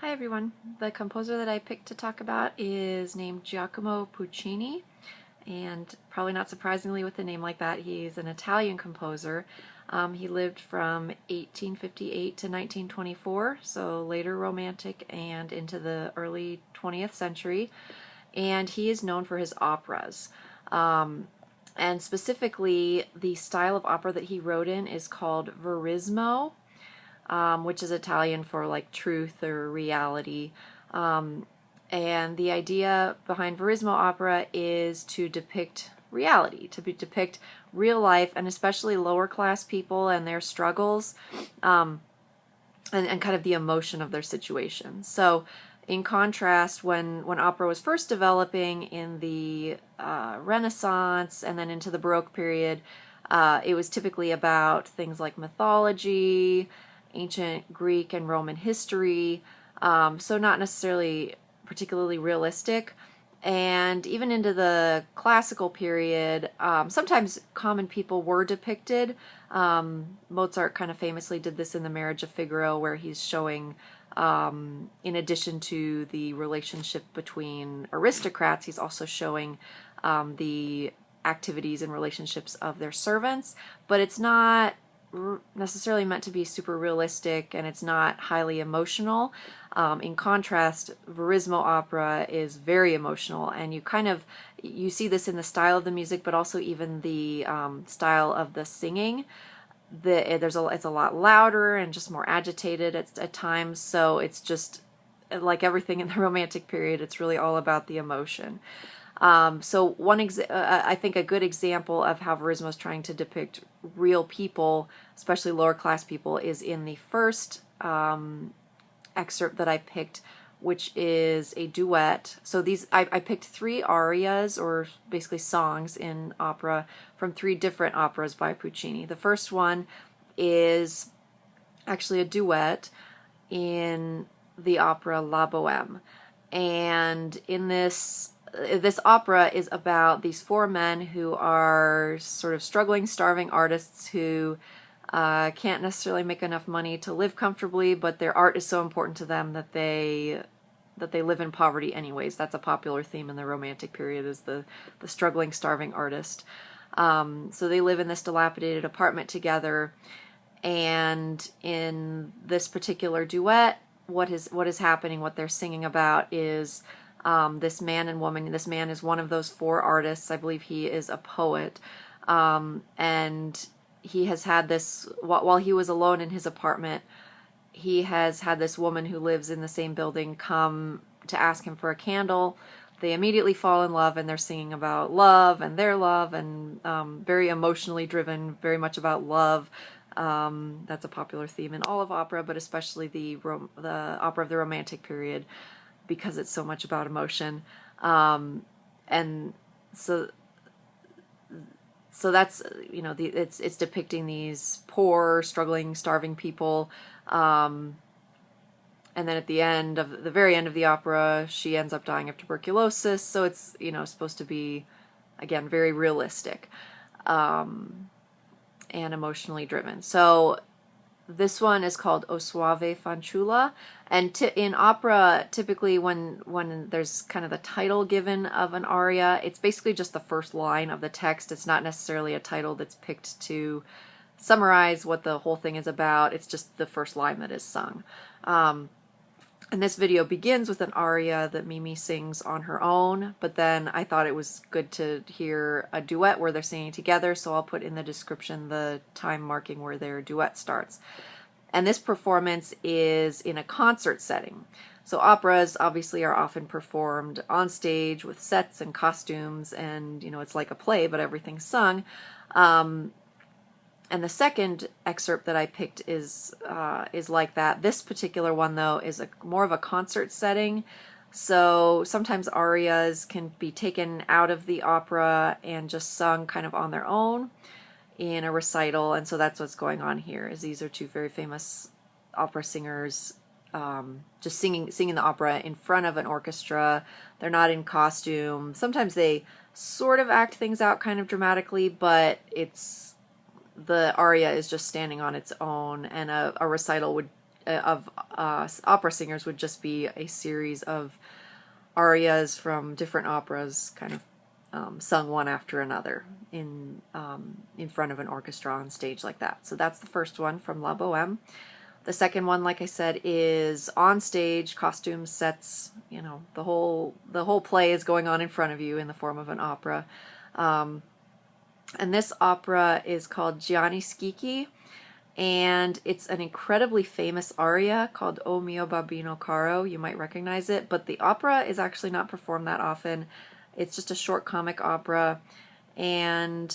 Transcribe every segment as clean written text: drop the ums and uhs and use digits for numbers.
Hi everyone. The composer that I picked to talk about is named Giacomo Puccini, and probably not surprisingly with a name like that, he's an Italian composer. He lived from 1858 to 1924, so later Romantic and into the early 20th century, and he is known for his operas. And specifically, the style of opera that he wrote in is called verismo, which is Italian for like truth or reality. And the idea behind verismo opera is to depict reality, to depict real life, and especially lower class people and their struggles, and kind of the emotion of their situation. So in contrast, when opera was first developing in the Renaissance and then into the Baroque period, it was typically about things like mythology, ancient Greek and Roman history, so not necessarily particularly realistic. And even into the classical period, sometimes common people were depicted. Mozart kind of famously did this in The Marriage of Figaro, where he's showing, in addition to the relationship between aristocrats, he's also showing the activities and relationships of their servants. But it's not necessarily meant to be super realistic, and it's not highly emotional. In contrast, verismo opera is very emotional, and you see this in the style of the music, but also even the style of the singing. It's a lot louder and just more agitated at times. So it's just like everything in the Romantic period. It's really all about the emotion. So I think a good example of how verismo is trying to depict real people, especially lower class people, is in the first excerpt that I picked, which is a duet. So I picked three arias, or basically songs in opera, from three different operas by Puccini. The first one is actually a duet in the opera La Bohème. And in this opera is about these four men who are sort of struggling, starving artists who can't necessarily make enough money to live comfortably, but their art is so important to them that they live in poverty anyways. That's a popular theme in the Romantic period, is the struggling, starving artist. So they live in this dilapidated apartment together, and in this particular duet, what is happening, what they're singing about is this man and woman. This man is one of those four artists. I believe he is a poet. And he has had this, while he was alone in his apartment, he has had this woman who lives in the same building come to ask him for a candle. They immediately fall in love, and they're singing about love and their love, and very emotionally driven, very much about love. That's a popular theme in all of opera, but especially the opera of the Romantic period, because it's so much about emotion. And so that's, it's depicting these poor, struggling, starving people. And then at the very end of the opera, she ends up dying of tuberculosis. So it's, supposed to be, again, very realistic, and emotionally driven. So this one is called O Suave Fanciulla, and in opera, typically when there's kind of the title given of an aria, it's basically just the first line of the text. It's not necessarily a title that's picked to summarize what the whole thing is about. It's just the first line that is sung. And this video begins with an aria that Mimi sings on her own, but then I thought it was good to hear a duet where they're singing together, so I'll put in the description the time marking where their duet starts. And this performance is in a concert setting. So operas obviously are often performed on stage with sets and costumes, and it's like a play, but everything's sung. And the second excerpt that I picked is like that. This particular one, though, is more of a concert setting. So sometimes arias can be taken out of the opera and just sung kind of on their own in a recital. And so that's what's going on here, is these are two very famous opera singers just singing the opera in front of an orchestra. They're not in costume. Sometimes they sort of act things out kind of dramatically, but the aria is just standing on its own, and a recital would of opera singers would just be a series of arias from different operas, kind of sung one after another in front of an orchestra on stage like that. So that's the first one from La Boheme. The second one, like I said, is on stage, costumes, sets, you know, the whole play is going on in front of you in the form of an opera. And this opera is called Gianni Schicchi, and it's an incredibly famous aria called O mio babbino caro. You might recognize it, but the opera is actually not performed that often. It's just a short comic opera, and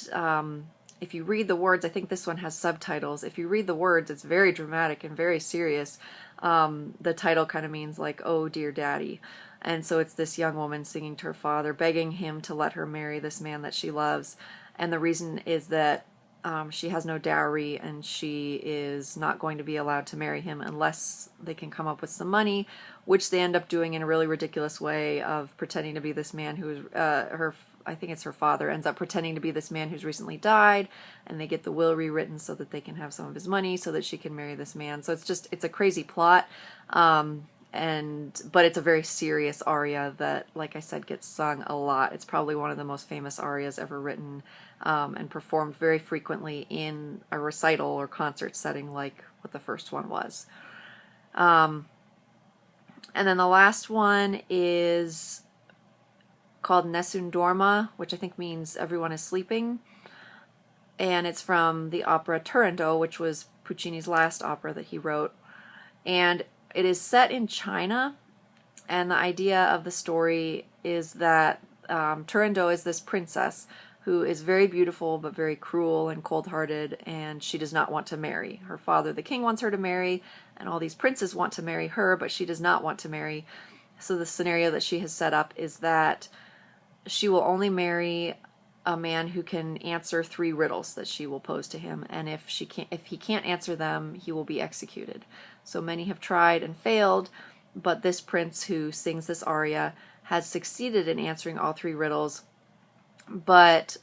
if you read the words, I think this one has subtitles. If you read the words, it's very dramatic and very serious. The title kind of means like, "Oh dear daddy." And so it's this young woman singing to her father, begging him to let her marry this man that she loves. And the reason is that she has no dowry and she is not going to be allowed to marry him unless they can come up with some money, which they end up doing in a really ridiculous way of pretending to be this man who is I think it's her father, ends up pretending to be this man who's recently died, and they get the will rewritten so that they can have some of his money so that she can marry this man. So it's a crazy plot, but it's a very serious aria that, like I said, gets sung a lot. It's probably one of the most famous arias ever written, and performed very frequently in a recital or concert setting like what the first one was. And then the last one is called Nessun Dorma, which I think means everyone is sleeping. And it's from the opera Turandot, which was Puccini's last opera that he wrote. And it is set in China. And the idea of the story is that Turandot is this princess who is very beautiful but very cruel and cold-hearted, and she does not want to marry. Her father, the king, wants her to marry, and all these princes want to marry her, but she does not want to marry. So the scenario that she has set up is that she will only marry a man who can answer 3 riddles that she will pose to him, and if he can't answer them, he will be executed. So many have tried and failed, but this prince who sings this aria has succeeded in answering all 3 riddles, but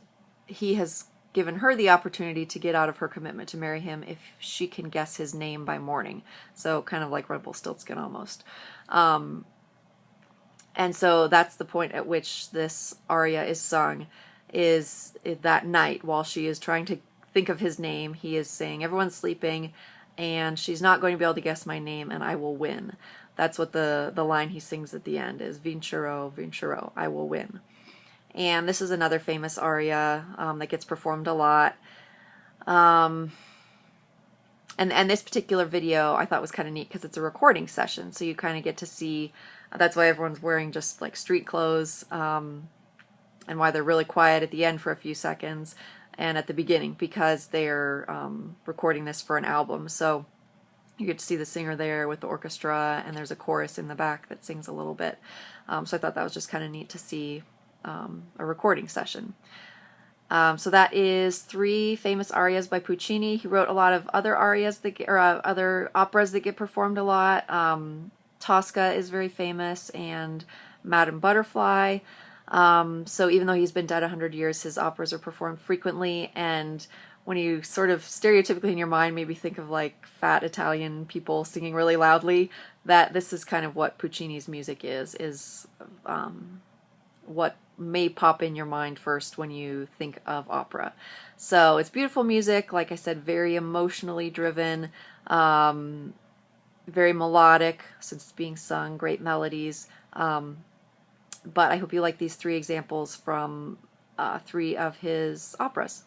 he has given her the opportunity to get out of her commitment to marry him if she can guess his name by morning. So kind of like Rumpelstiltskin almost. And so that's the point at which this aria is sung, is that night while she is trying to think of his name. He is saying, everyone's sleeping, and she's not going to be able to guess my name, and I will win. That's what the line he sings at the end is, Vincerò, vincerò, I will win. And this is another famous aria that gets performed a lot. And this particular video I thought was kind of neat because it's a recording session, so you kind of get to see. That's why everyone's wearing just like street clothes, and why they're really quiet at the end for a few seconds and at the beginning, because they're recording this for an album. So you get to see the singer there with the orchestra, and there's a chorus in the back that sings a little bit. So I thought that was just kind of neat to see a recording session. So that is 3 famous arias by Puccini. He wrote a lot of other arias other operas that get performed a lot. Tosca is very famous, and Madame Butterfly. So even though he's been dead 100 years, his operas are performed frequently, and when you sort of stereotypically in your mind maybe think of like fat Italian people singing really loudly, that this is kind of what Puccini's music is what may pop in your mind first when you think of opera. So it's beautiful music, like I said, very emotionally driven, very melodic since it's being sung, great melodies. But I hope you like these 3 examples from 3 of his operas.